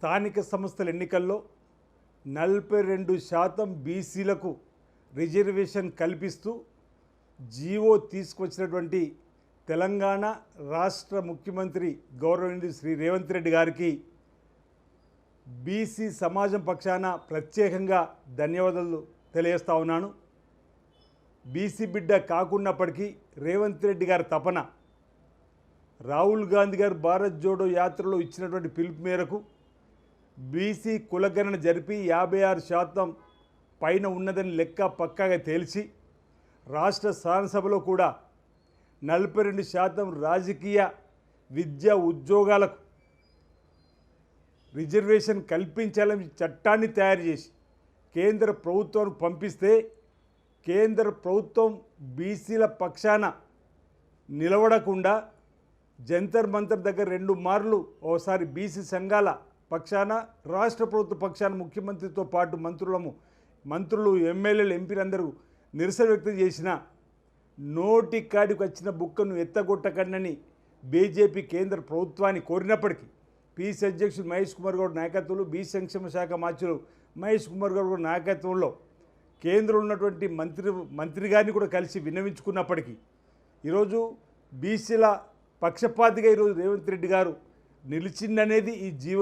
స్థానిక సంస్థల ఎన్నికల్లో 42% బీసీలకు రిజర్వేషన్ కల్పిస్తూ జీవో తీసుకొచ్చినటువంటి తెలంగాణ రాష్ట్ర ముఖ్యమంత్రి గౌరవనీయులు శ్రీ రేవంత్ రెడ్డి గారికి బీసీ సమాజం పక్షాన ప్రత్యేకంగా ధన్యవాదాలు తెలియజేస్తా ఉన్నాను. బీసీ బిడ్డ కాకున్నప్పటికీ రేవంత్ రెడ్డి గారి తపన, రాహుల్ గాంధీ గారు భారత్ జోడో యాత్రలో ఇచ్చినటువంటి పిలుపు మేరకు బీసీ కులగణన జరిపి 56% పైన ఉన్నదని లెక్క పక్కాగా తేల్చి రాష్ట్ర శాసనసభలో కూడా 42% రాజకీయ విద్యా ఉద్యోగాలకు రిజర్వేషన్ కల్పించాలని చట్టాన్ని తయారు చేసి కేంద్ర ప్రభుత్వానికి పంపిస్తే కేంద్ర ప్రభుత్వం బీసీల పక్షాన నిలబడకుండా జంతర్ మంతర్ దగ్గర 2 మార్లు ఓసారి బీసీ సంఘాల పక్షాన రాష్ట్ర ప్రభుత్వ పక్షాన ముఖ్యమంత్రితో పాటు మంత్రులు ఎమ్మెల్యేలు ఎంపీలందరూ నిరసన వ్యక్తం చేసిన నోటి కాడికి వచ్చిన బుక్కను ఎత్తగొట్టకండని బీజేపీ కేంద్ర ప్రభుత్వాన్ని కోరినప్పటికీ పీసీ అధ్యక్షుడు మహేష్ కుమార్ గౌడ్ నాయకత్వంలో బీసీ సంక్షేమ శాఖ మంత్రులు మహేష్ కుమార్ గౌడ్ నాయకత్వంలో కేంద్రంలో ఉన్నటువంటి మంత్రి గారిని కూడా కలిసి విన్నవించుకున్నప్పటికీ ఈరోజు బీసీల పక్షపాతిగా ఈరోజు రేవంత్ రెడ్డి గారు నిలిచిందనేది ఈ జీవో